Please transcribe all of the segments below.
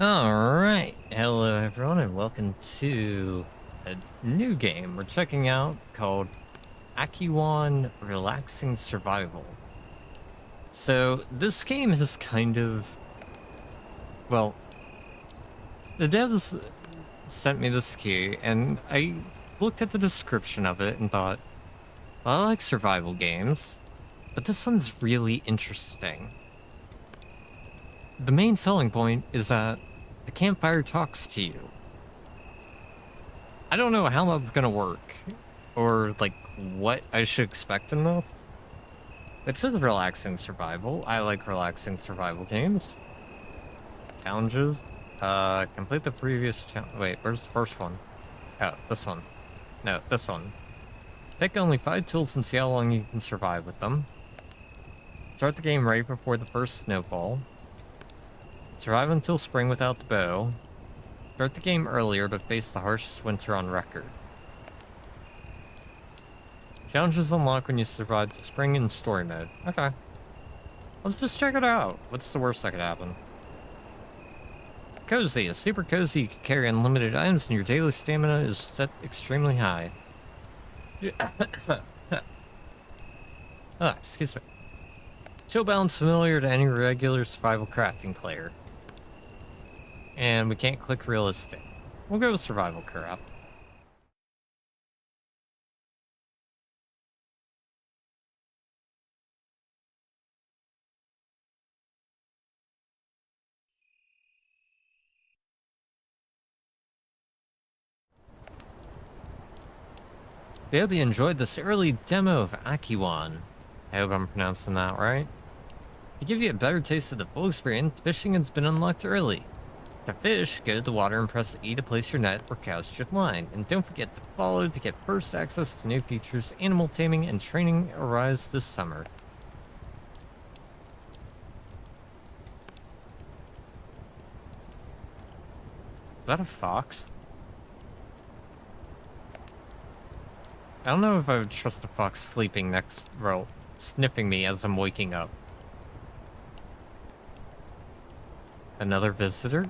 Alright, hello everyone and welcome to a new game we're checking out called AKIIWAN Relaxing Survival. So this game is well, the devs sent me this key and I looked at the description of it and thought, well, I like survival games, but this one's really interesting. The main selling point is that the campfire talks to you. I don't know how that's gonna work, or like what I should expect in this. It says relaxing survival. I like relaxing survival games. Challenges. Complete the previous challenge. Wait, where's the first one? Oh, this one. No, this one. Pick only 5 tools and see how long you can survive with them. Start the game right before the first snowfall. Survive until spring without the bow. Start the game earlier but face the harshest winter on record. Challenges unlock when you survive the spring in story mode. Okay. Let's just check it out. What's the worst that could happen? Cozy. A super cozy. You can carry unlimited items and your daily stamina is set extremely high. Excuse me. Chill balance familiar to any regular survival crafting player. And we can't click realistic. We'll go with survival craft. I hope you enjoyed this early demo of AKIIWAN. I hope I'm pronouncing that right. To give you a better taste of the full experience, fishing has been unlocked early. To fish, go to the water and press E to place your net or cast your line. And don't forget to follow to get first access to new features. Animal taming and training arrives this summer. Is that a fox? I don't know if I would trust a fox sleeping next row, sniffing me as I'm waking up. Another visitor?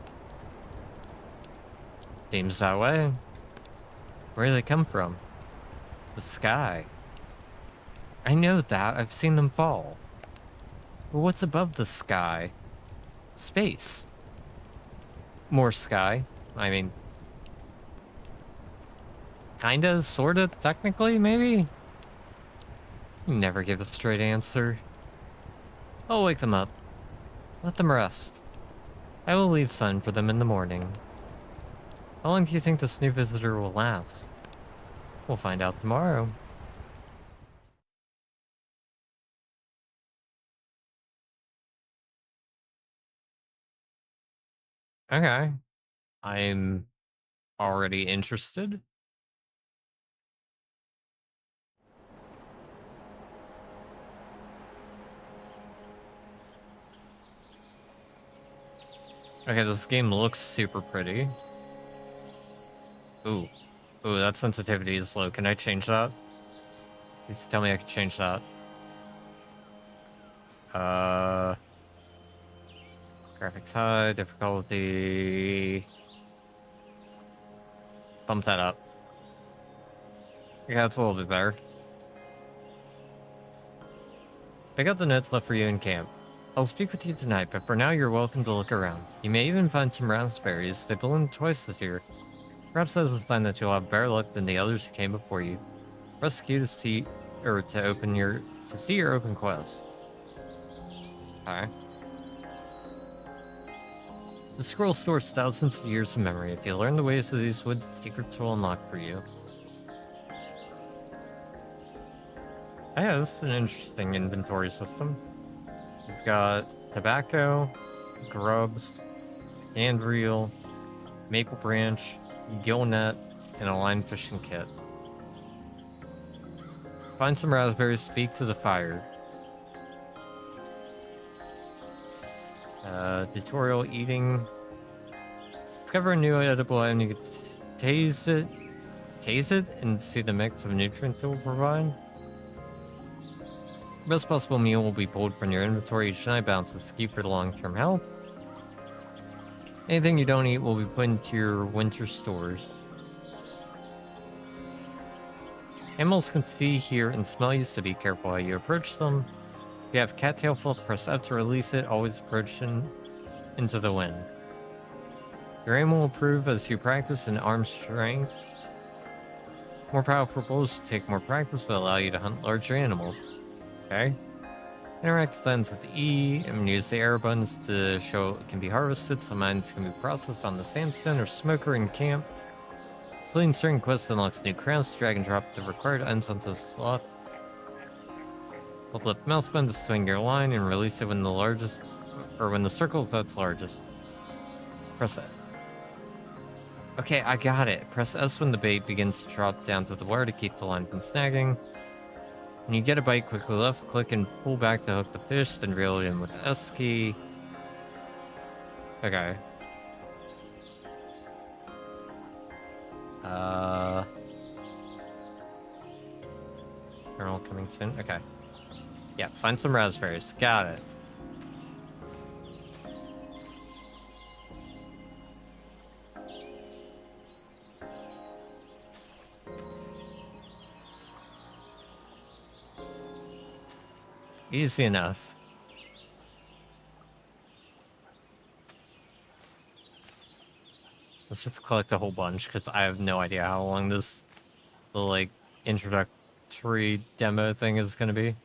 Seems that way. Where do they come from? The sky. I know that. I've seen them fall. But what's above the sky? Space. More sky. I mean, kinda, sorta, technically, maybe? You never give a straight answer. I'll wake them up. Let them rest. I will leave sun for them in the morning. How long do you think this new visitor will last? We'll find out tomorrow. Okay. I'm already interested. Okay, this game looks super pretty. Ooh. Ooh, that sensitivity is low. Can I change that? Please tell me I can change that. Uh... Graphics high, difficulty... Bump that up. Yeah, it's a little bit better. Pick up the notes left for you in camp. I'll speak with you tonight, but for now you're welcome to look around. You may even find some raspberries. They bloomed twice this year. Perhaps that's a sign that you'll have better luck than the others who came before you. Press Q to see, or to see your open quest. Okay. The scroll stores thousands of years of memory. If you learn the ways of these woods, secrets will unlock for you. Yeah, this is an interesting inventory system. We've got tobacco, grubs, hand reel, maple branch, gill net, and a line fishing kit. Find some raspberries, speak to the fire. Tutorial eating. Discover a new edible item, you can taste it, and see the mix of nutrients it will provide. The best possible meal will be pulled from your inventory each night, balance with ski for the long-term health. Anything you don't eat will be put into your winter stores. Animals can see, hear, and smell you, so be careful how you approach them. If you have cattail flip, press F to release it, always approaching into the wind. Your aim will improve as you practice in arm strength. More powerful blows will take more practice, but allow you to hunt larger animals. Okay. Interact lens with E, and use the arrow buttons to show it can be harvested. Some mines can be processed on the sandstone or smoker in camp. Completing certain quests unlocks new crowns. Drag and drop the required ends onto the slot. Hold left mouse button to swing your line and release it when the largest, or when the circle that's largest. Press it. Okay, I got it. Press S when the bait begins to drop down to the water to keep the line from snagging. When you get a bite, quickly left click and pull back to hook the fish, then reel it in with the S key. Okay. Journal coming soon. Okay. Yeah, find some raspberries. Got it. Easy enough. Let's just collect a whole bunch, because I have no idea how long this, the, like, introductory demo thing is going to be.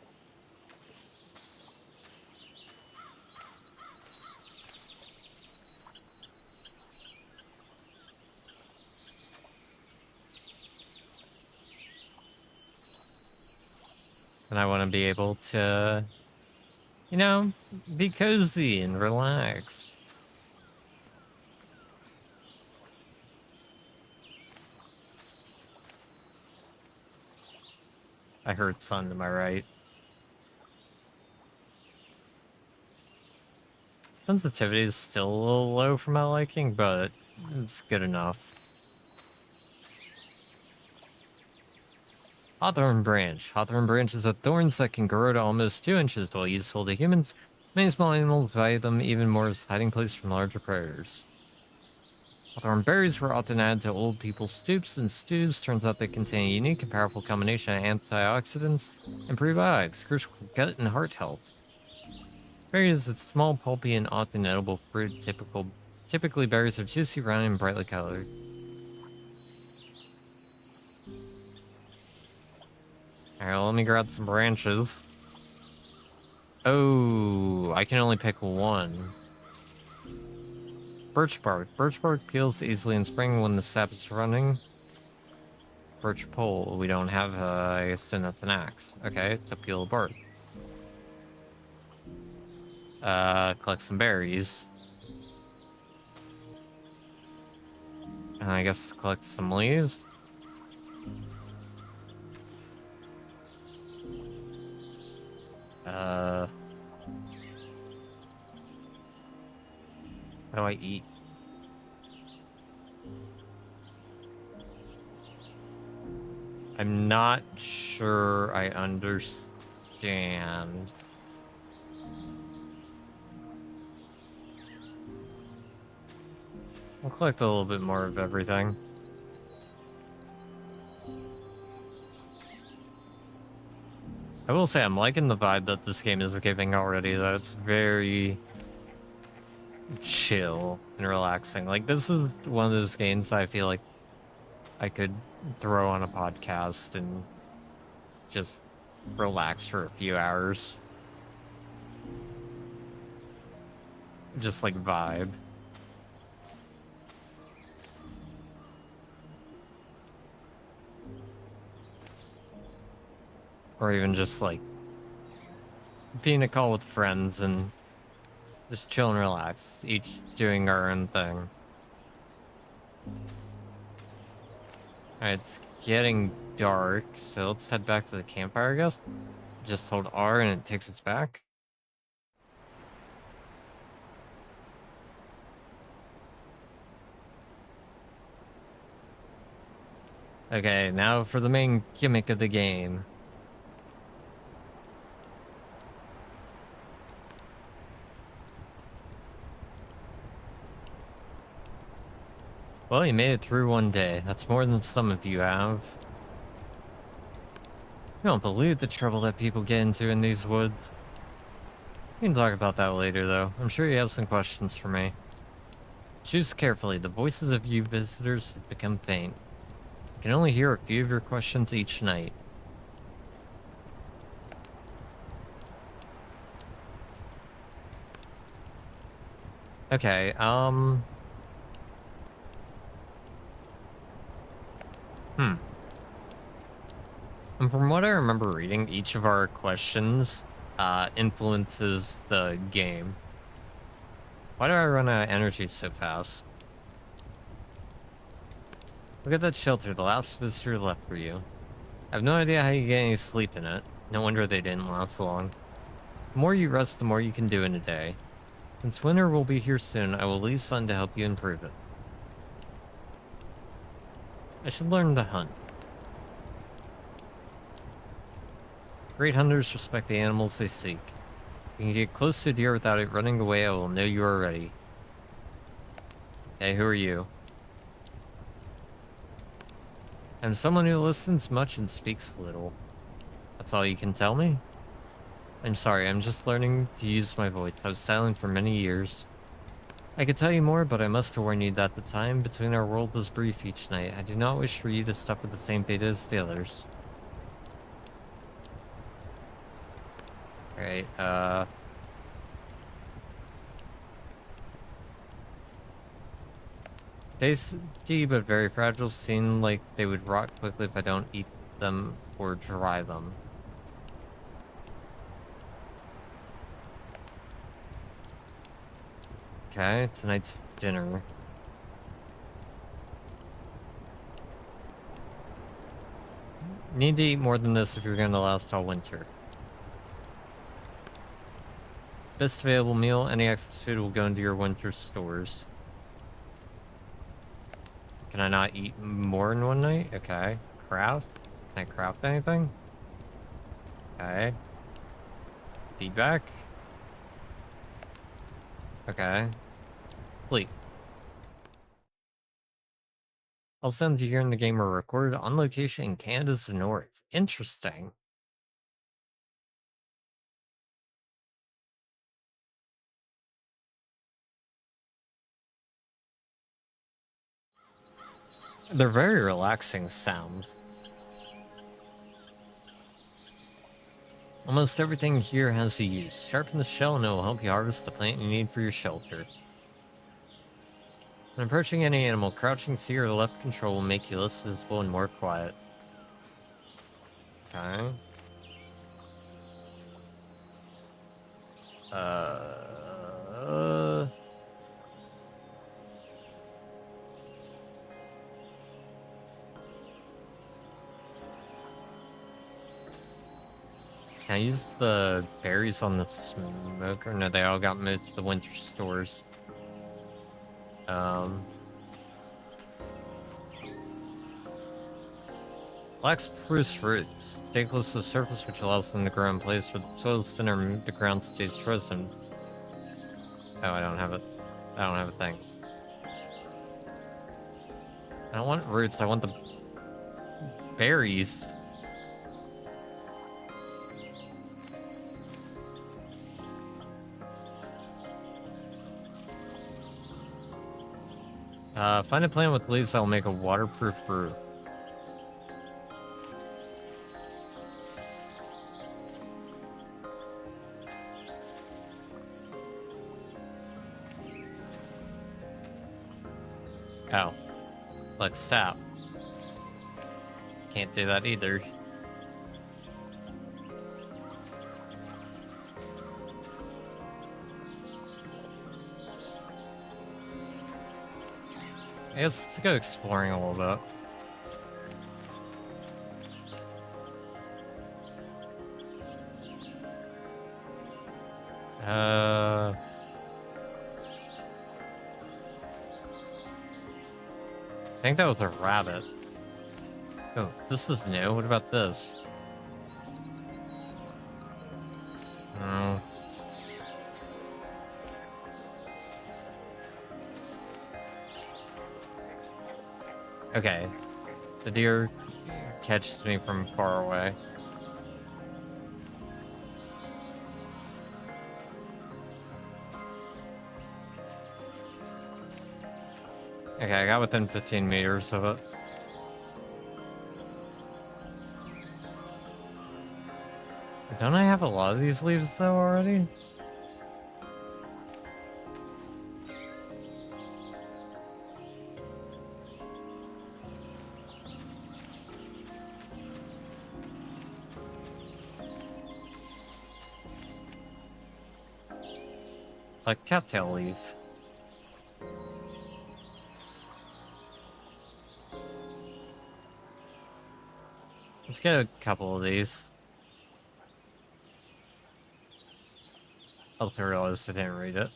And I want to be able to, you know, be cozy and relax. I heard sun, am I right? Sensitivity is still a little low for my liking, but it's good enough. Hawthorn branch. Hawthorn branches are thorns that can grow to almost 2 inches. While useful to humans, many small animals value them even more as a hiding place from larger predators. Hawthorn berries were often added to old people's soups and stews. Turns out they contain a unique and powerful combination of antioxidants and prebiotics, crucial for gut and heart health. Berries is small, pulpy, and often edible fruit. Typically, berries are juicy, round, and brightly colored. Alright, let me grab some branches. Oh, I can only pick one. Birch bark. Birch bark peels easily in spring when the sap is running. Birch pole. We don't have, I guess then that's an axe. Okay, to peel bark. Collect some berries. And I guess collect some leaves. How do I eat? I'm not sure I understand. I'll collect a little bit more of everything. I will say I'm liking the vibe that this game is giving already, though. It's very chill and relaxing. Like, this is one of those games I feel like I could throw on a podcast and just relax for a few hours. Just like vibe. Or even just like being a call with friends and just chill and relax, each doing our own thing. Alright, it's getting dark, so let's head back to the campfire, I guess. Just hold R and it takes us back. Okay, now for the main gimmick of the game. Well, you made it through one day. That's more than some of you have. You don't believe the trouble that people get into in these woods. We can talk about that later, though. I'm sure you have some questions for me. Choose carefully. The voices of you visitors have become faint. I can only hear a few of your questions each night. Okay, And from what I remember reading, each of our questions influences the game. Why do I run out of energy so fast? Look at that shelter, the last visitor left for you. I have no idea how you get any sleep in it. No wonder they didn't last long. The more you rest, the more you can do in a day. Since winter will be here soon, I will leave sun to help you improve it. I should learn to hunt. Great hunters respect the animals they seek. If you can get close to a deer without it running away, I will know you are ready. Hey, who are you? I'm someone who listens much and speaks little. That's all you can tell me? I'm sorry, I'm just learning to use my voice. I was silent for many years. I could tell you more, but I must warn you that the time between our worlds is brief each night. I do not wish for you to suffer the same fate as the others. Alright, tasty but very fragile, seem like they would rot quickly if I don't eat them or dry them. Okay, tonight's dinner. Need to eat more than this if you're going to last all winter. Best available meal, any excess food will go into your winter stores. Can I not eat more in one night? Okay. Craft? Can I craft anything? Okay. Feedback? Okay. Sleep. All sounds you hear in the game are recorded on location in Canada's north. Interesting. They're very relaxing sounds. Almost everything here has a use. Sharpen the shell and it will help you harvest the plant you need for your shelter. When approaching any animal, crouching C or left control will make you less visible and more quiet. Okay. Uh... Can I use the berries on the smoker? No, they all got moved to the winter stores. Black spruce roots. Stay close to the surface, which allows them to grow in place where the soil is thinner, the ground stays frozen. Oh, I don't have it. I don't have a thing. I don't want roots, I want the berries. Find a plant with leaves that will make a waterproof roof. Oh. Like sap. Can't do that either. I guess let's go exploring a little bit. I think that was a rabbit. Oh, this is new. What about this? Oh. Okay. The deer catches me from far away. Okay, I got within 15 meters of it. Don't I have a lot of these leaves though already? Like cattail leaf. Let's get a couple of these. I realized I didn't read it.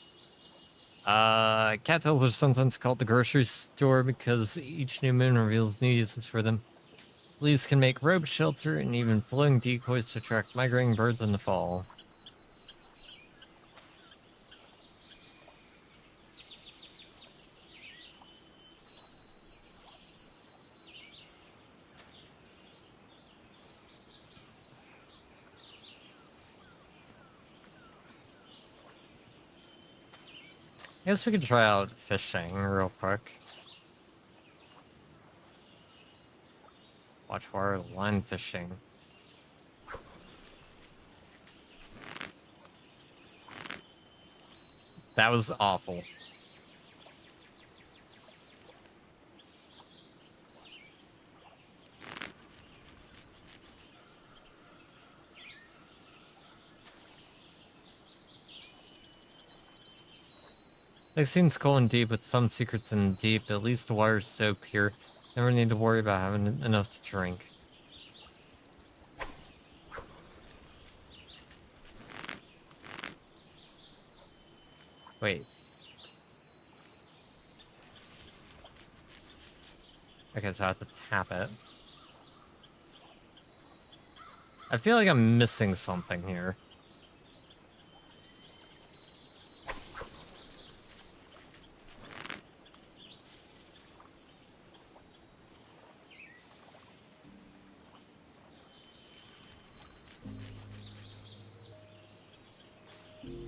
Cattail was sometimes called the grocery store because each new moon reveals new uses for them. Leaves can make rope, shelter, and even floating decoys to attract migrating birds in the fall. I guess we could try out fishing real quick. Watch for line fishing. That was awful. They've seen skull and deep with some secrets in deep. At least the water's so pure. Never need to worry about having enough to drink. Wait. Okay, so I have to tap it. I feel like I'm missing something here.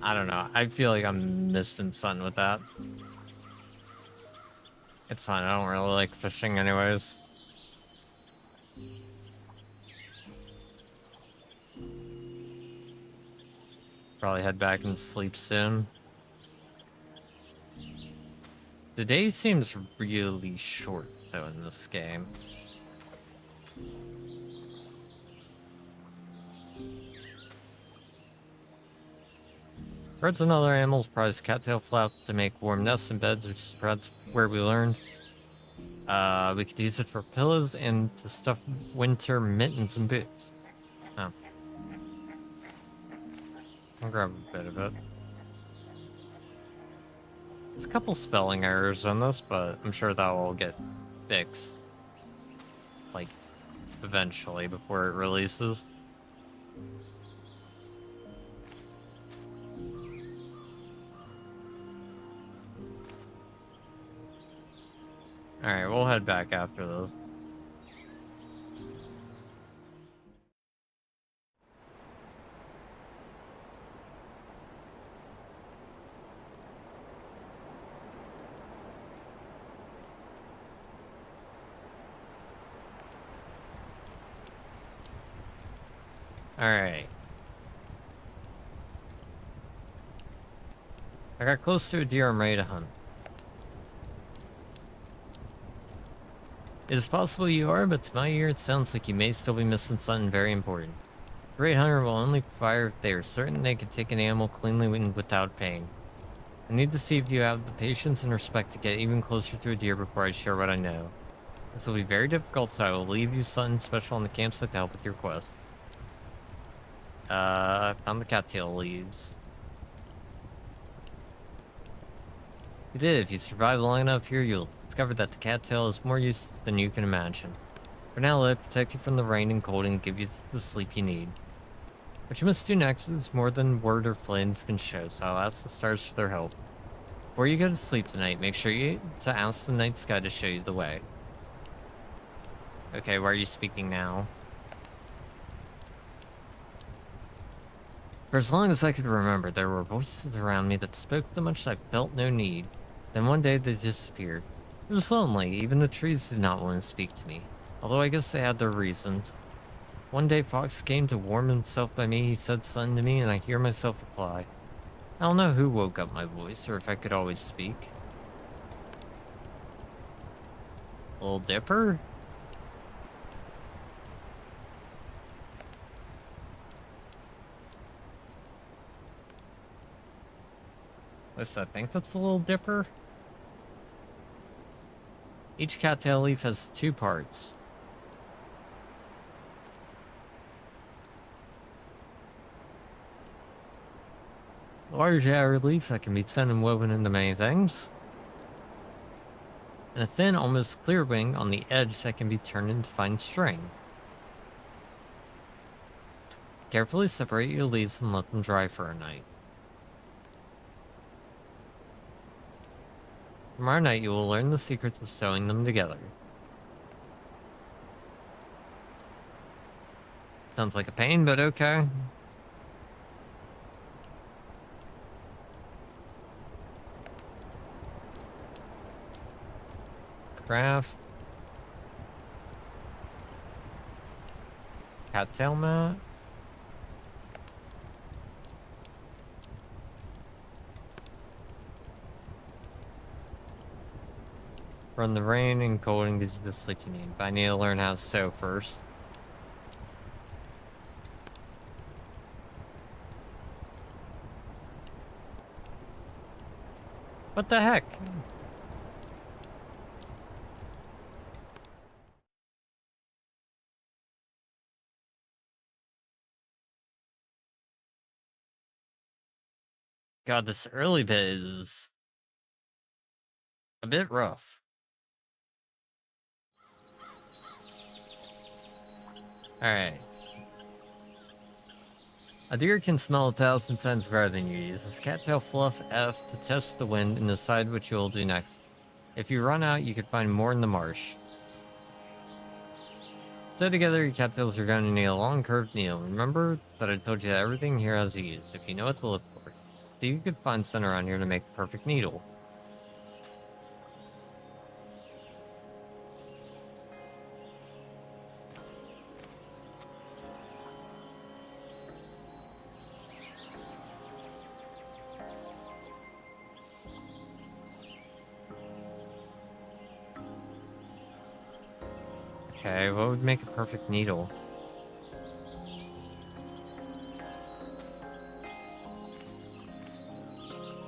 I don't know. I feel like I'm missing something with that. It's fine. I don't really like fishing anyways. Probably head back and sleep soon. The day seems really short, though, in this game. Birds and other animals prize cattail flap to make warm nests and beds, which is perhaps where we learned. We could use it for pillows and to stuff winter mittens and boots. Oh. I'll grab a bit of it. There's a couple spelling errors on this, but I'm sure that will get fixed. Like, eventually, before it releases. Alright, we'll head back after this. Alright. I got close to a deer I'm ready to hunt. It is possible you are, but to my ear it sounds like you may still be missing something very important. A great hunter will only fire if they are certain they can take an animal cleanly and without pain. I need to see if you have the patience and respect to get even closer to a deer before I share what I know. This will be very difficult, so I will leave you something special on the campsite to help with your quest. Found the cattail leaves. You did. If you survive long enough here, you'll discover that the cattail is more useless than you can imagine. For now, let it protect you from the rain and cold and give you the sleep you need. What you must do next is more than word or flames can show, so I'll ask the stars for their help. Before you go to sleep tonight, make sure to ask the night sky to show you the way. Okay, why are you speaking now? For as long as I could remember, there were voices around me that spoke so much I felt no need. Then one day they disappeared. It was lonely, even the trees did not want to speak to me. Although I guess they had their reasons. One day Fox came to warm himself by me, he said something to me, and I hear myself reply. I don't know who woke up my voice, or if I could always speak. Little Dipper? At least I think that's the Little Dipper. Each cattail leaf has two parts. Large outer leaf that can be spun and woven into many things. And a thin, almost clear wing on the edge that can be turned into fine string. Carefully separate your leaves and let them dry for a night. Tomorrow night you will learn the secrets of sewing them together. Sounds like a pain, but okay. Craft. Cattail mat. Run the rain and cold and gives you the sleep you need. But I need to learn how to sew first. What the heck? God, this early bit is a bit rough. Alright. A deer can smell 1,000 times better than you. Use this cattail fluff F to test the wind and decide what you will do next. If you run out, you could find more in the marsh. So together, your cattails are going to need a long curved needle. Remember that I told you that everything here has a use, if you know what to look for. So you could find some around here to make the perfect needle. Okay, what would make a perfect needle?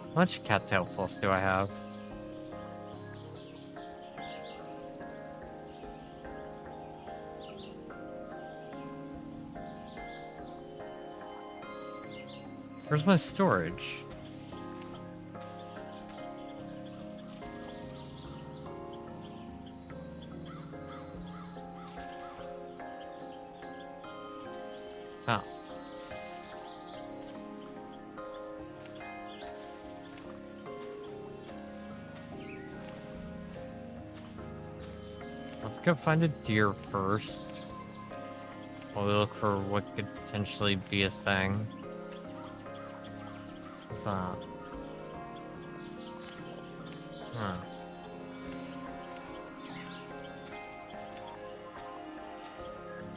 How much cattail fluff do I have? Where's my storage? Oh. Let's go find a deer first. While we look for what could potentially be a thing. What's that? Huh.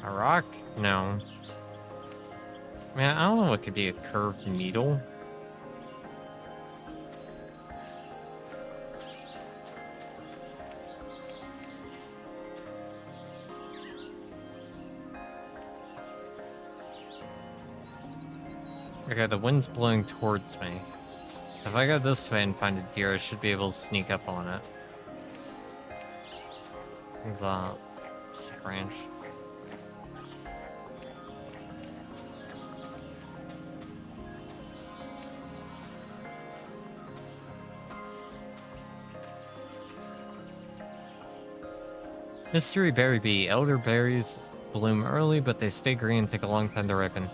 A rock? No. Man, I don't know what could be a curved needle. Okay, the wind's blowing towards me. If I go this way and find a deer, I should be able to sneak up on it. The branch. Mystery berry bee. Elder berries bloom early, but they stay green and take a long time to ripen.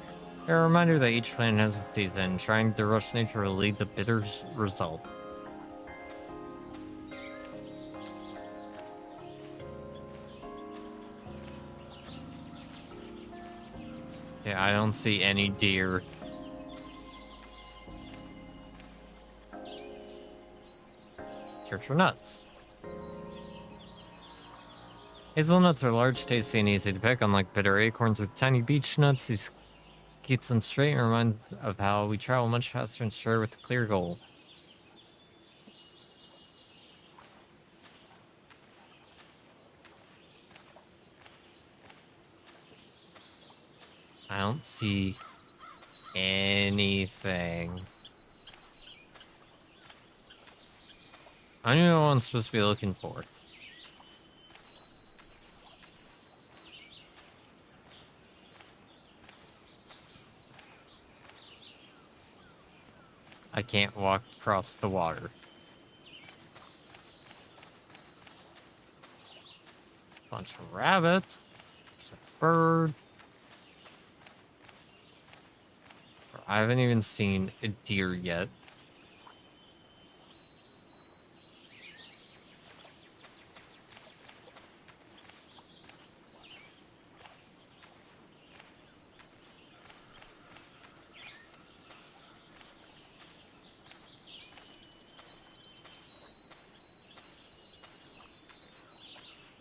They're a reminder that each plant has its season. Trying to rush nature will lead to bitter result. Yeah, I don't see any deer. Church for nuts. Hazelnuts are large, tasty, and easy to pick, unlike bitter acorns with tiny beech nuts. These keeps them straight and reminds of how we travel much faster and straighter with a clear goal. I don't see anything. I don't know what I'm supposed to be looking for. I can't walk across the water. Bunch of rabbits. There's a bird. I haven't even seen a deer yet.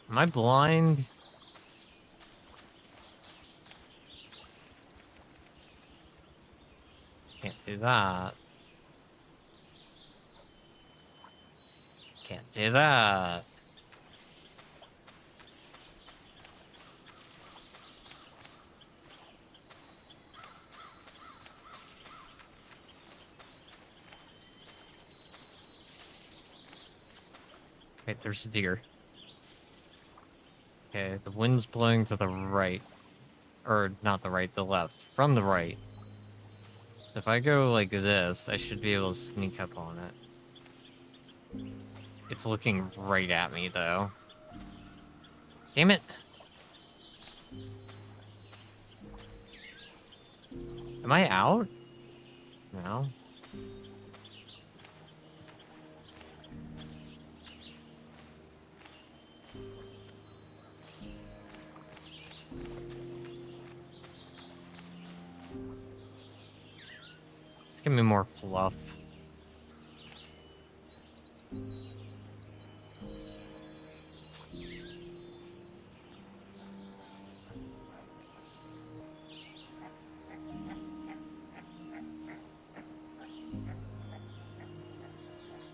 Am I blind? Can't do that. Can't do that. Wait, there's a deer. Okay, the wind's blowing to the right. Or, not the right, the left. From the right. If I go like this, I should be able to sneak up on it. It's looking right at me, though. Damn it! Am I out? No. Give me more fluff.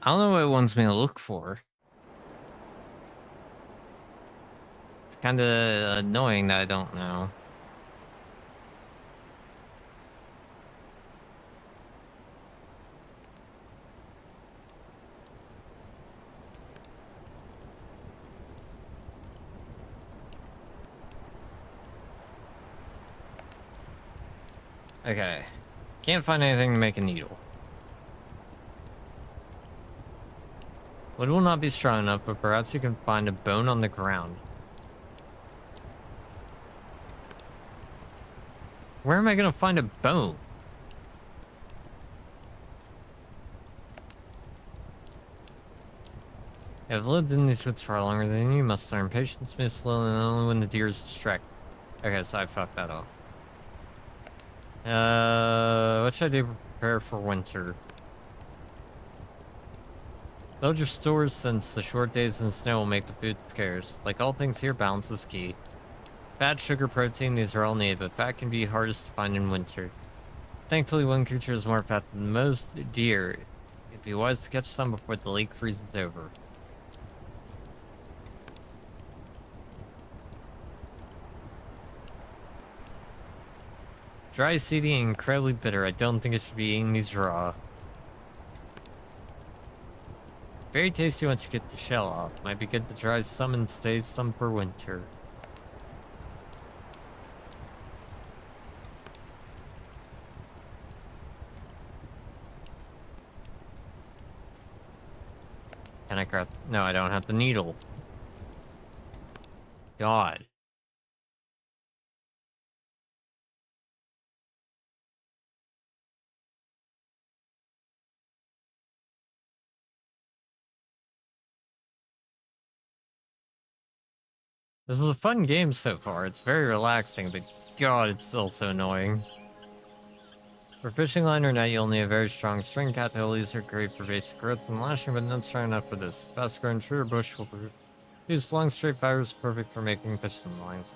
I don't know what it wants me to look for. It's kind of annoying that I don't know. Okay. Can't find anything to make a needle. Wood will not be strong enough, but perhaps you can find a bone on the ground. Where am I gonna find a bone? I've lived in these woods far longer than you. Must learn patience, move slowly, and only when the deer is distracted. Okay, so I fucked that up. What should I do to prepare for winter? Load your stores since the short days in the snow will make the food scarce. Like all things here, balance is key. Fat, sugar, protein, these are all needed, but fat can be hardest to find in winter. Thankfully, one creature is more fat than most deer. It'd be wise to catch some before the lake freezes over. Dry, seedy, and incredibly bitter. I don't think it should be eating these raw. Very tasty once you get the shell off. Might be good to try some and save some for winter. Can I craft? No, I don't have the needle. God. This is a fun game so far. It's very relaxing, but God, it's still so annoying. For fishing line or net, you'll need a very strong string. Cattails are great for basic growth and lashing, but not strong enough for this. Fast growing tree or bush will use long straight fibers, perfect for making fishing lines.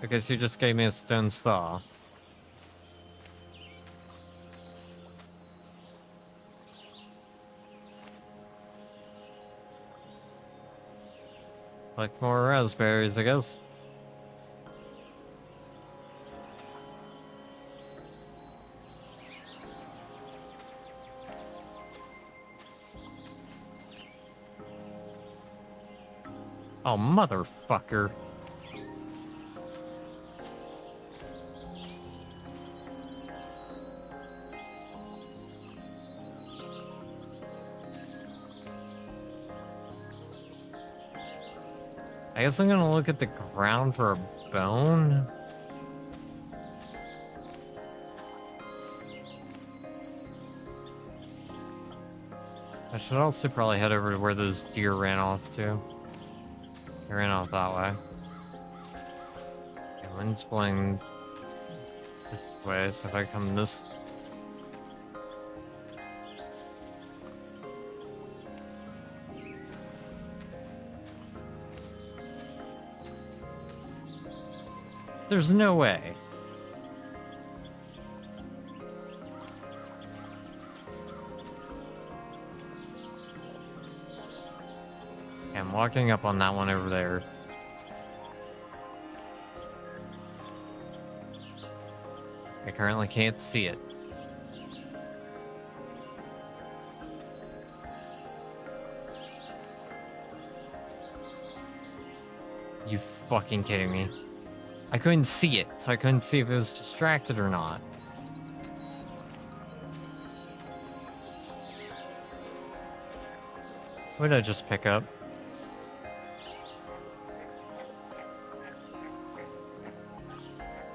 Okay, so you just gave me a stone saw. Like more raspberries, I guess. Oh, motherfucker. I guess I'm gonna look at the ground for a bone. I should also probably head over to where those deer ran off to. They ran off that way. Okay, wind's blowing this way, so if I come this... There's no way. Okay, I'm walking up on that one over there. I currently can't see it. You fucking kidding me? I couldn't see it, so I couldn't see if it was distracted or not. What did I just pick up?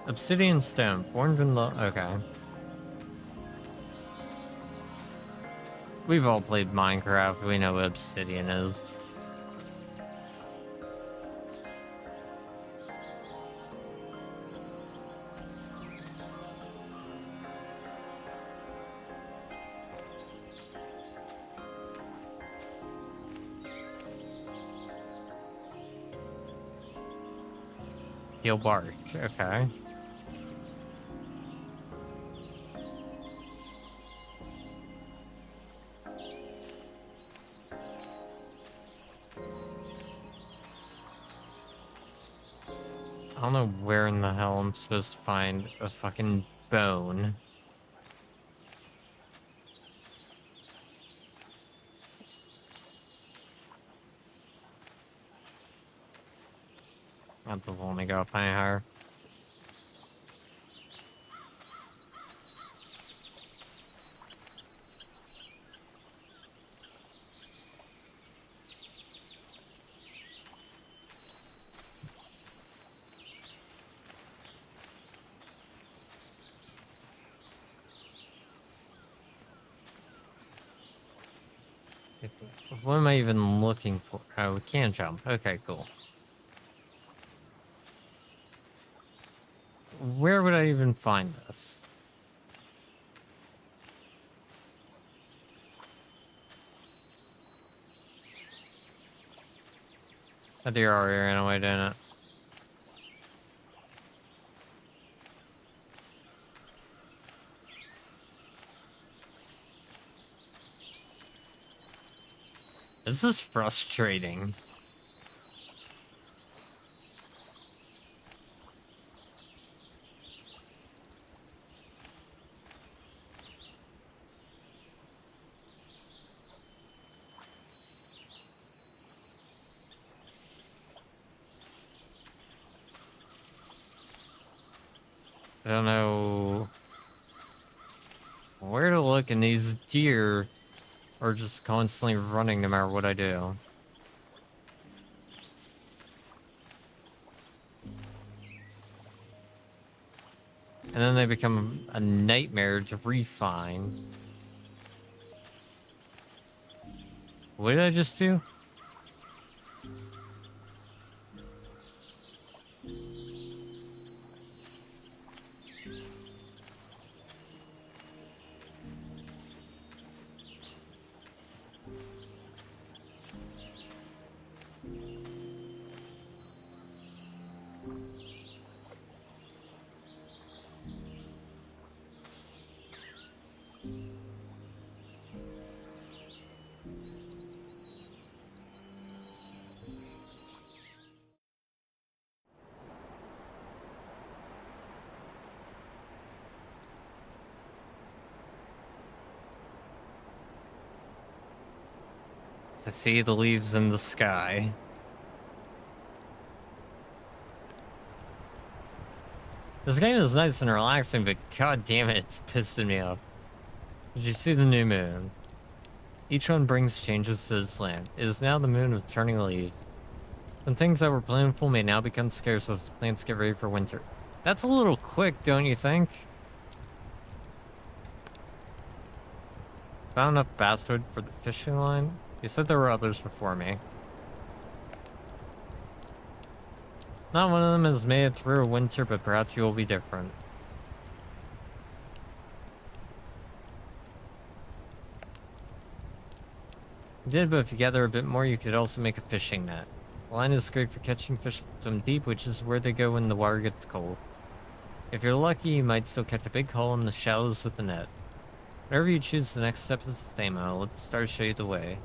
Obsidian stone, born in the... Okay. We've all played Minecraft, we know what obsidian is. Heal bark, okay. I don't know where in the hell I'm supposed to find a fucking bone. That will only go up any higher. What am I even looking for? Oh, we can jump. Okay, cool. Where would I even find this? A deer already ran away, didn't it? This is frustrating. I don't know where to look, and these deer are just constantly running no matter what I do. And then they become a nightmare to refine. What did I just do? I see the leaves in the sky. This game is nice and relaxing, but god damn it, it's pissing me off. Did you see the new moon? Each one brings changes to this land. It is now the moon of turning leaves. Some things that were plentiful may now become scarce as plants get ready for winter. That's a little quick, don't you think? Found enough basswood for the fishing line? You said there were others before me. Not one of them has made it through a winter, but perhaps you will be different. You did, but if you gather a bit more, you could also make a fishing net. The line is great for catching fish that swim deep, which is where they go when the water gets cold. If you're lucky, you might still catch a big haul in the shallows with the net. Whatever you choose, the next step is the same. I'll let the stars show you the way.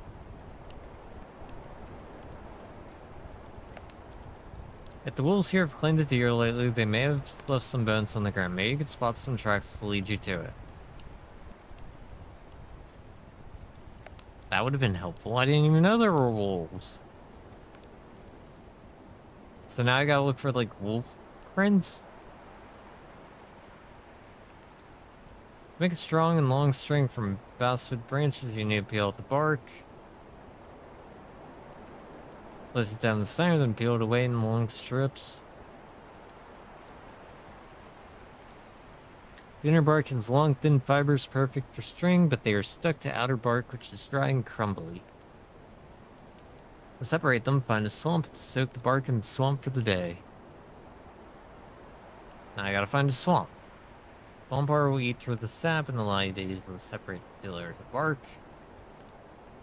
If the wolves here have claimed a deer lately, they may have left some bones on the ground. Maybe you could spot some tracks to lead you to it. That would have been helpful. I didn't even know there were wolves. So now I gotta look for, like, wolf prints? Make a strong and long string from basswood branches. You need to peel out the bark. Place it down the center, then peel it away in long strips. The inner bark has long, thin fibers perfect for string, but they are stuck to outer bark, which is dry and crumbly. To separate them, find a swamp and soak the bark in the swamp for the day. Now I gotta find a swamp. Bombard will eat through the sap and allow you to easily separate the layers of bark.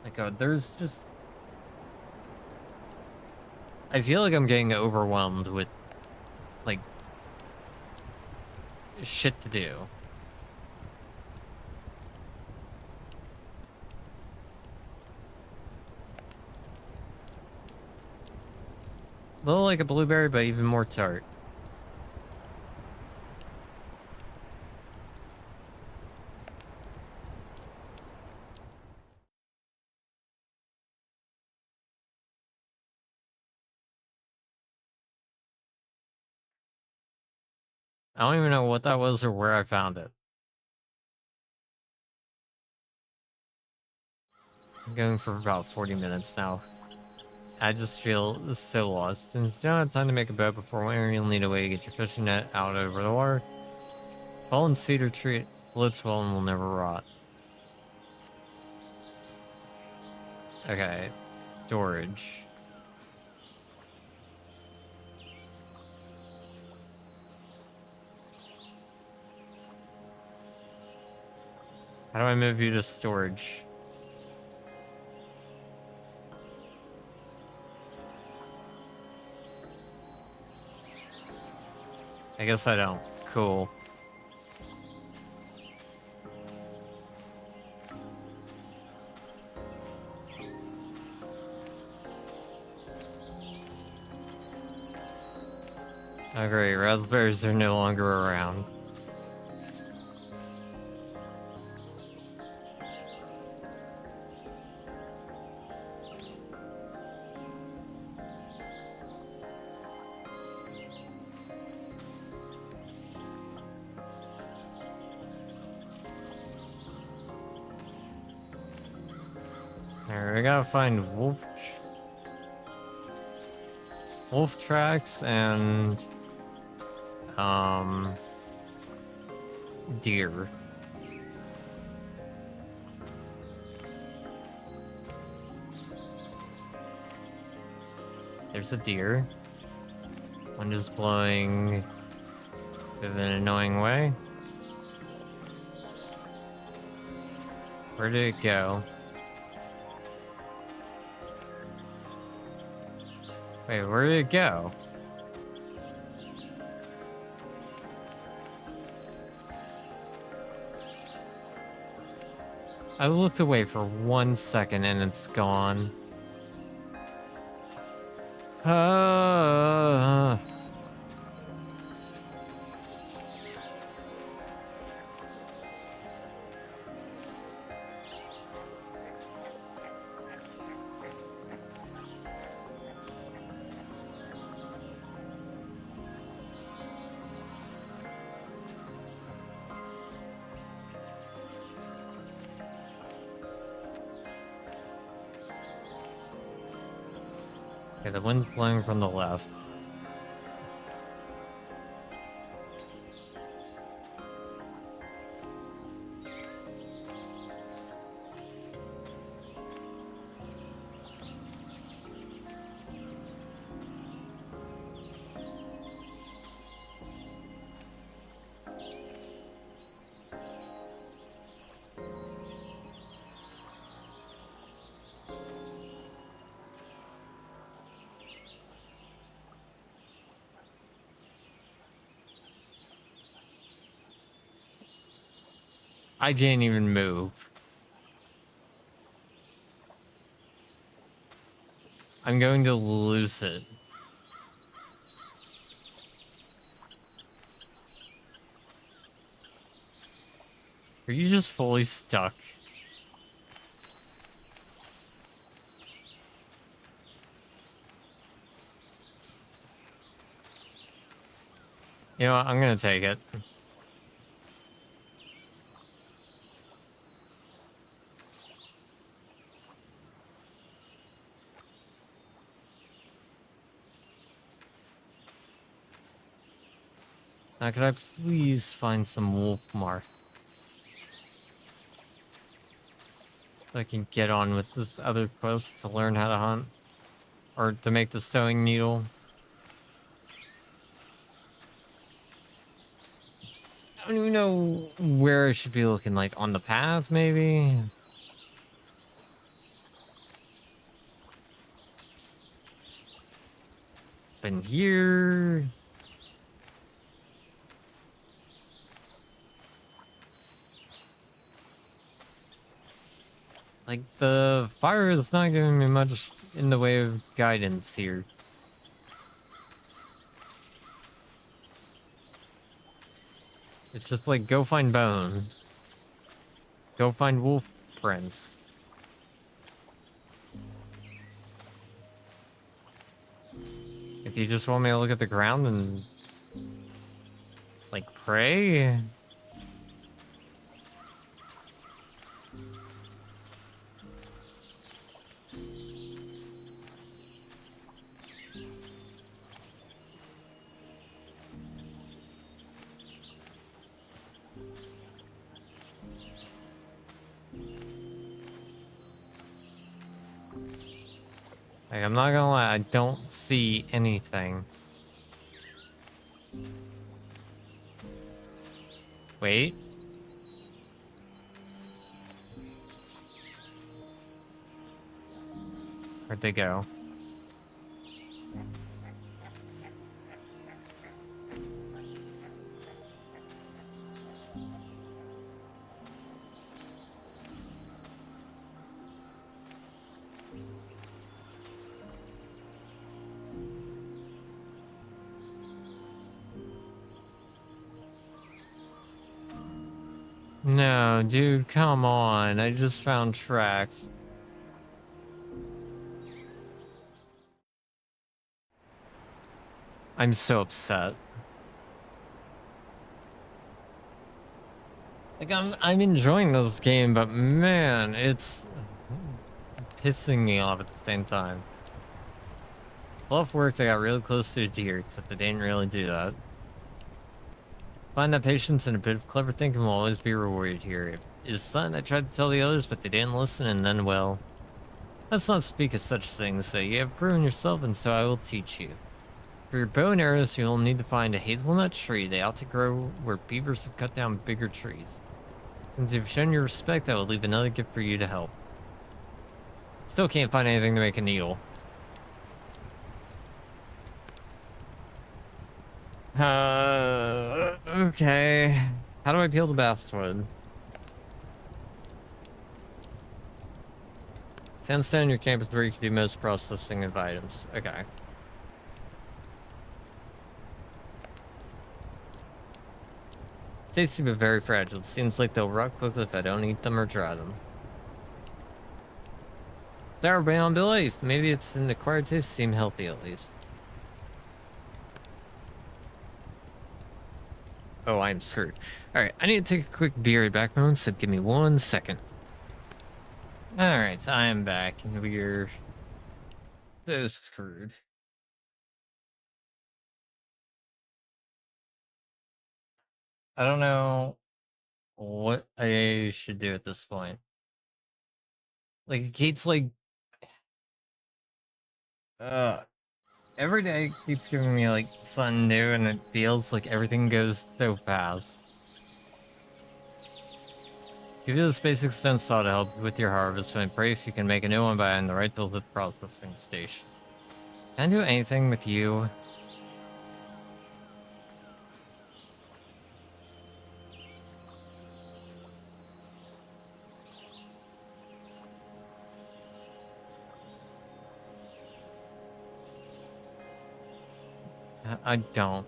My god, there's just... I feel like I'm getting overwhelmed with, like, shit to do. A little like a blueberry, but even more tart. I don't even know what that was or where I found it. I'm going for about 40 minutes now. I just feel so lost. Since you don't have time to make a boat before winter, you'll need a way to get your fishing net out over the water. Fallen cedar tree floats well and will never rot. Okay, storage. How do I move you to storage? I guess I don't. Cool. Oh great, raspberries are no longer around. Alright, I gotta find wolf tracks and deer. There's a deer. Wind is blowing in an annoying way. Where did it go? Wait, where did it go? I looked away for 1 second and it's gone. Okay, the wind's blowing from the left. I didn't even move. I'm going to lose it. Are you just fully stuck? You know what? I'm gonna take it. Now, could I please find some wolf mark? So I can get on with this other quest to learn how to hunt. Or to make the stowing needle. I don't even know where I should be looking, like on the path, maybe? Been here. Like, the fire is not giving me much in the way of guidance here. It's just like, go find bones. Go find wolf prints. If you just want me to look at the ground and, like, pray? Like, I'm not gonna lie, I don't see anything. Wait. Where'd they go? No, dude, come on. I just found tracks. I'm so upset. Like, I'm enjoying this game, but man, it's pissing me off at the same time. Bluff worked, I got really close to a deer, except I didn't really do that. Find that patience and a bit of clever thinking will always be rewarded here. It is something I tried to tell the others, but they didn't listen, and then, well... Let's not speak of such things, though. You have proven yourself, and so I will teach you. For your bow and arrows, you'll need to find a hazelnut tree. They ought to grow where beavers have cut down bigger trees. Since you've shown your respect, I will leave another gift for you to help. Still can't find anything to make a needle. Okay. How do I peel the basswood? Sandstone in your camp is where you can do most processing of items. Okay. Tasty but very fragile. It seems like they'll rot quickly if I don't eat them or dry them. Sour beyond belief. Maybe it's an acquired taste to seem healthy at least. Oh, I'm screwed. Alright, I need to take a quick beer back moment, so give me 1 second. Alright, I am back, and we're So screwed. I don't know what I should do at this point. Like, Kate's like, uh, every day keeps giving me like something new, and it feels like everything goes so fast. Give you this basic stone saw to help with your harvest. When price, you can make a new one by adding the right tool to the processing station. Can I do anything with you? I don't.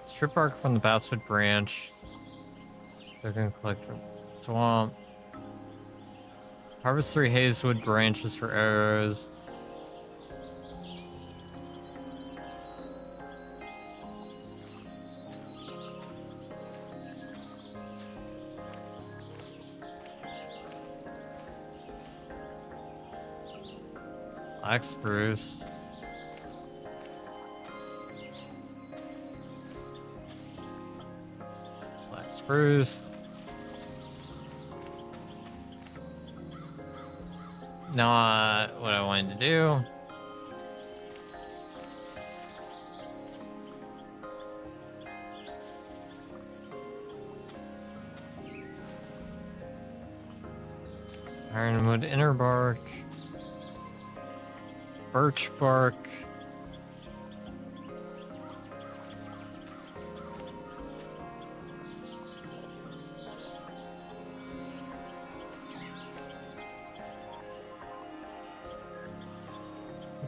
Strip bark from the basswood branch. They're gonna collect from swamp. Harvest 3 hazewood branches for arrows. Black spruce. Black spruce. Not what I wanted to do. Ironwood inner bark. Birch bark.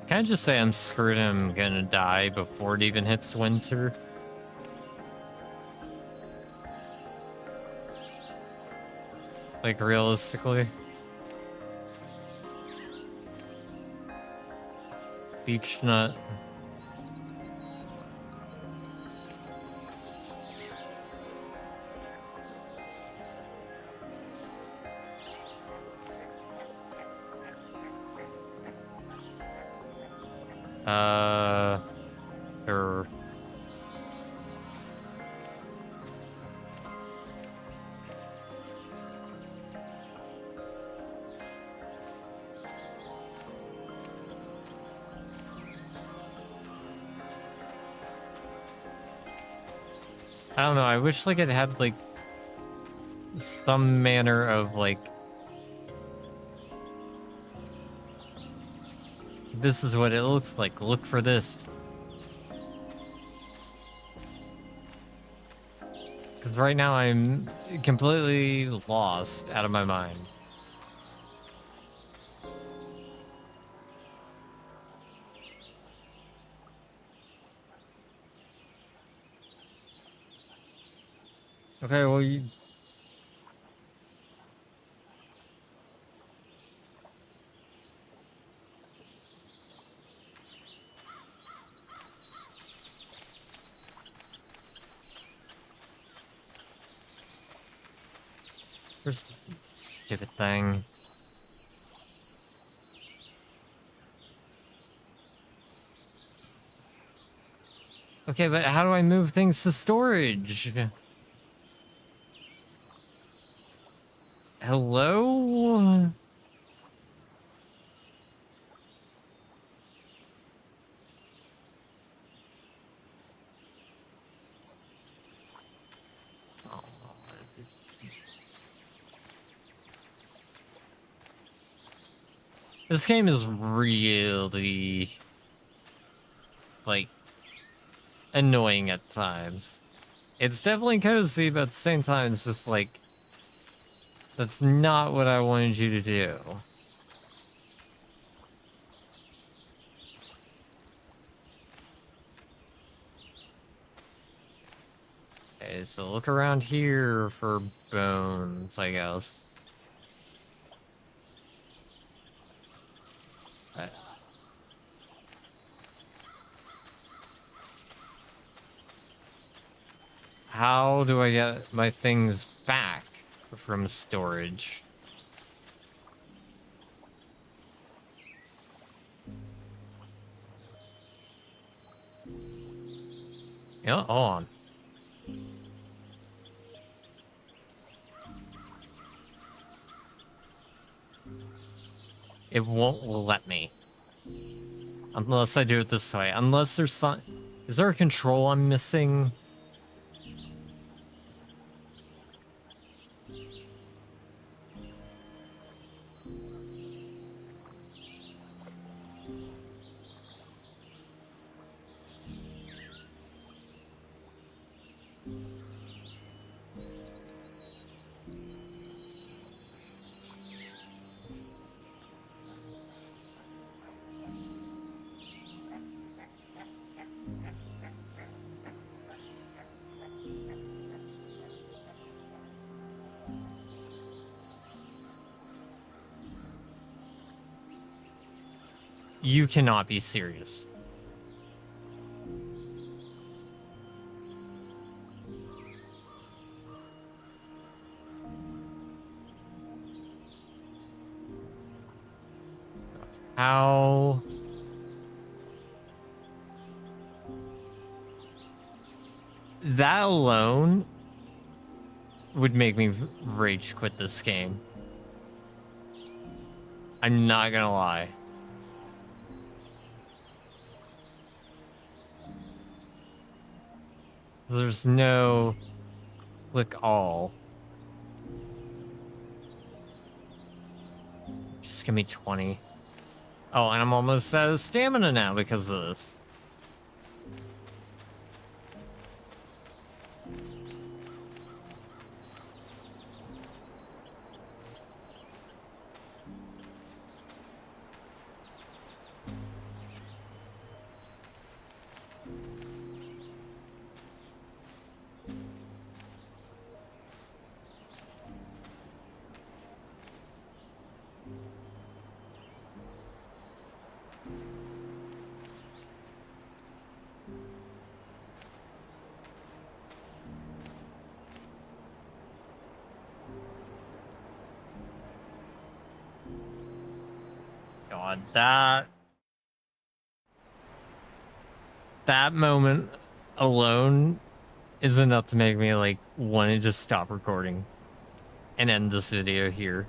Can I just say I'm screwed and I'm gonna die before it even hits winter? Like, realistically? Beech nut. Sure. I don't know, I wish like it had like some manner of like, this is what it looks like, look for this. Because right now I'm completely lost out of my mind. Okay, well, you... First stupid thing. Okay, but how do I move things to storage? Hello? Oh, this game is really, like, annoying at times. It's definitely cozy, but at the same time, it's just like, that's not what I wanted you to do. Okay, so look around here for bones, I guess. How do I get my things back from storage? Yeah, hold on. It won't let me. Unless I do it this way. Unless there's some... Is there a control I'm missing? You cannot be serious. How... That alone would make me rage quit this game. I'm not gonna lie. There's no... Click all. Just give me 20. Oh, and I'm almost out of stamina now because of this. God, that moment alone is enough to make me like want to just stop recording and end this video here.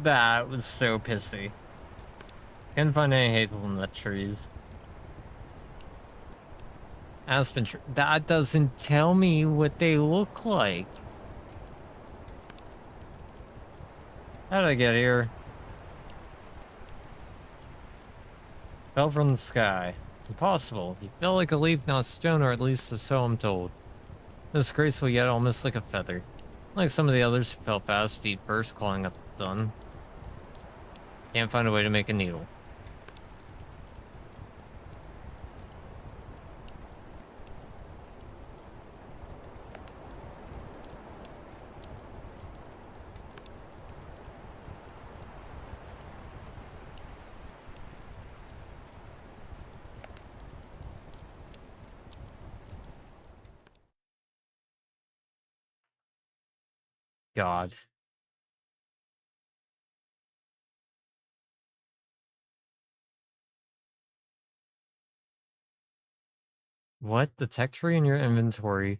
That was so pissy. Can't find any hazelnut trees. Aspen tree. That doesn't tell me what they look like. How did I get here? Fell from the sky. Impossible. He fell like a leaf, not a stone, or at least so I'm told. This graceful yet almost like a feather. Like some of the others who fell fast, feet first, clawing up the sun. Can't find a way to make a needle. God. What? The tech tree in your inventory?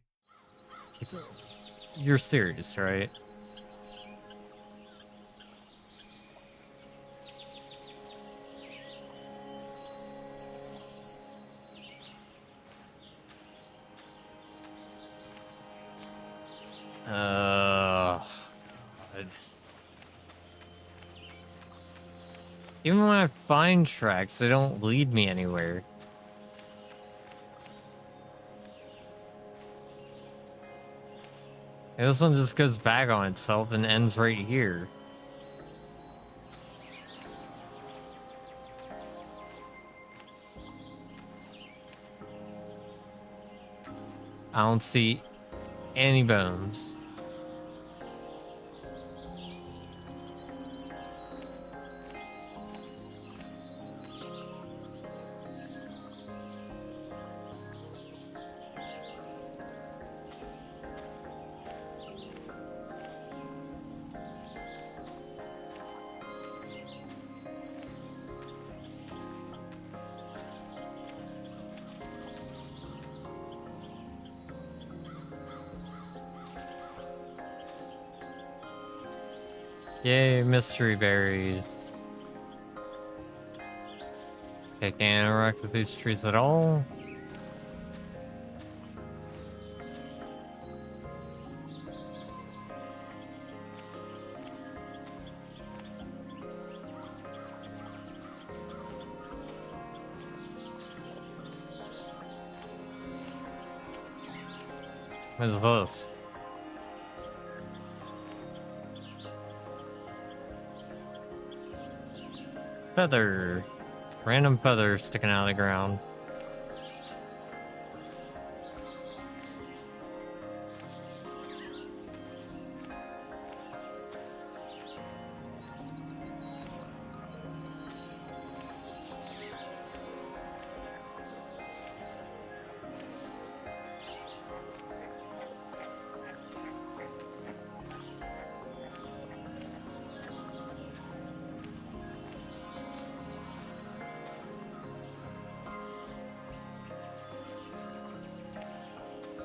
You're serious, right? God. Even when I find tracks, they don't lead me anywhere. And this one just goes back on itself and ends right here. I don't see any bones. Yay, mystery berries. Okay, can't interact with these trees at all. What is this? Feather. Random feather sticking out of the ground.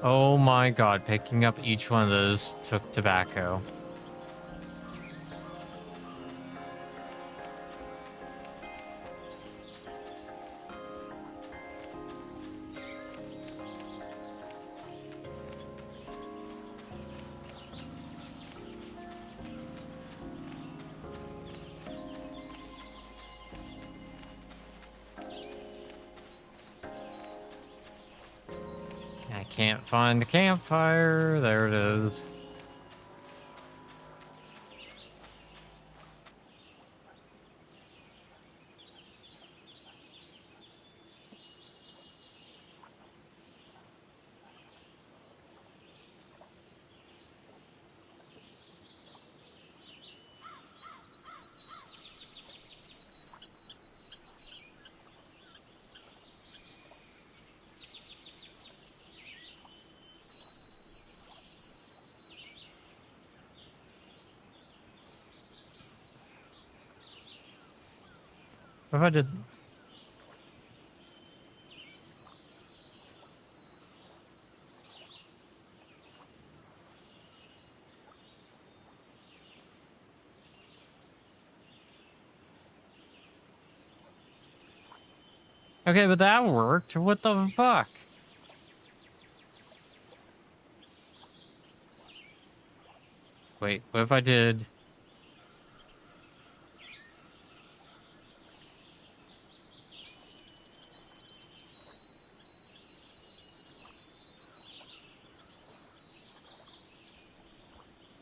Oh my god, picking up each one of those took tobacco. I can't find the campfire. There it is. What if I did... Okay, but that worked. What the fuck? Wait, what if I did...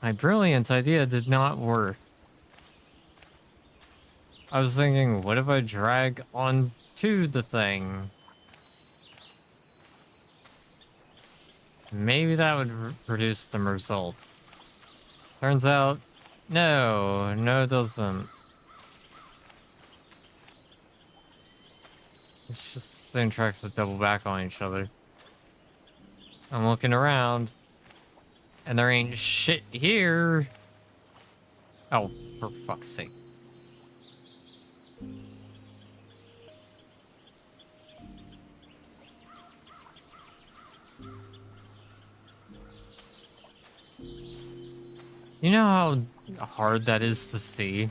My brilliant idea did not work. I was thinking, what if I drag onto the thing? Maybe that would produce the result. Turns out, no, it doesn't. It's just thin tracks that double back on each other. I'm looking around, and there ain't shit here. Oh, for fuck's sake. You know how hard that is to see?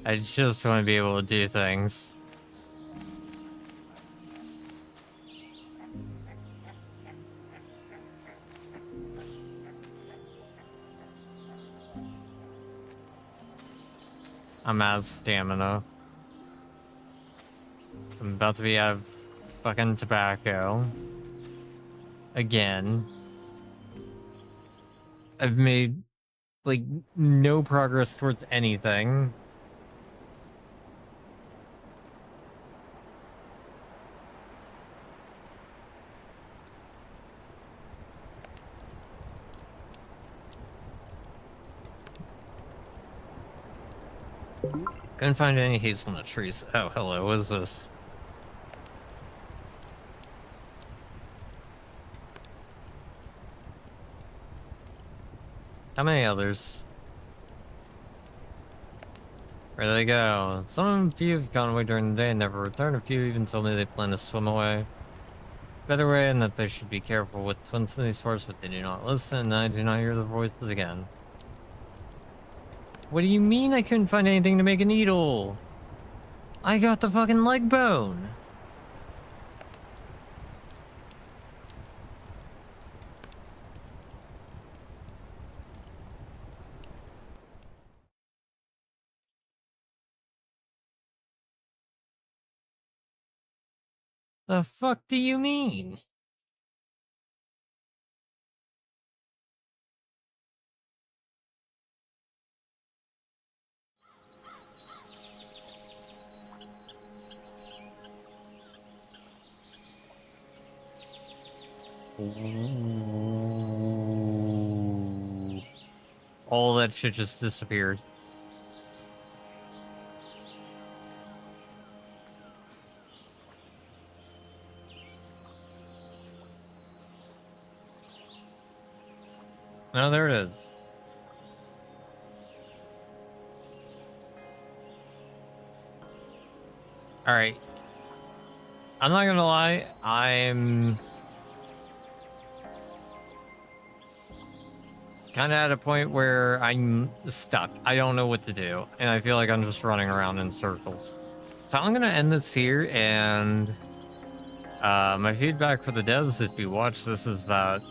I just want to be able to do things. I'm out of stamina. I'm about to be out of fucking tobacco. Again. I've made, like, no progress towards anything. Couldn't find any hazelnut trees. Oh, hello, what is this? How many others? Where do they go? Some few have gone away during the day and never returned. A few even told me they plan to swim away. Better way, and that they should be careful with twins in these forests, but they do not listen, and I do not hear the voices again. What do you mean I couldn't find anything to make a needle? I got the fucking leg bone. The fuck do you mean? Ooh. All that shit just disappeared. No, there it is. Alright. I'm not gonna lie, I'm kind of at a point where I'm stuck. I don't know what to do, and I feel like I'm just running around in circles. So I'm gonna end this here, and my feedback for the devs, if you watch this, is that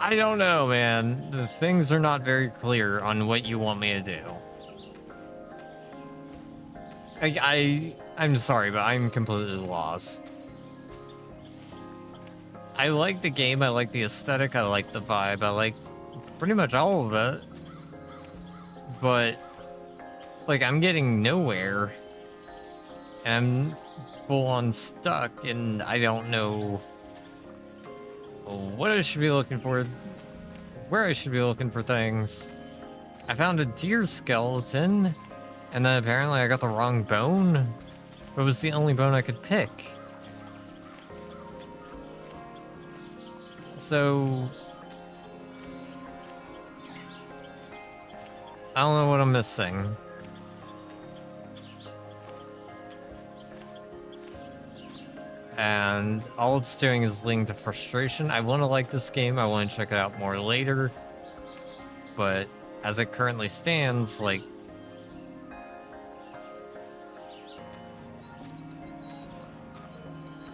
I don't know, man. The things are not very clear on what you want me to do. I'm sorry, but I'm completely lost. I like the game, I like the aesthetic, I like the vibe, I like pretty much all of it. But, like, I'm getting nowhere. And I'm full on stuck, and I don't know what I should be looking for, where I should be looking for things. I found a deer skeleton, and then apparently I got the wrong bone. But it was the only bone I could pick. So I don't know what I'm missing. And all it's doing is leading to frustration. I want to like this game. I want to check it out more later. But as it currently stands, like,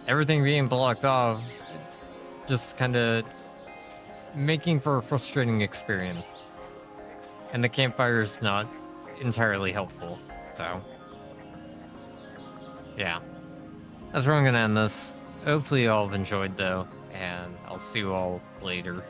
everything being blocked off, just kind of making for a frustrating experience. And the campfire is not entirely helpful, so yeah. That's where I'm gonna end this. Hopefully you all have enjoyed, though, and I'll see you all later.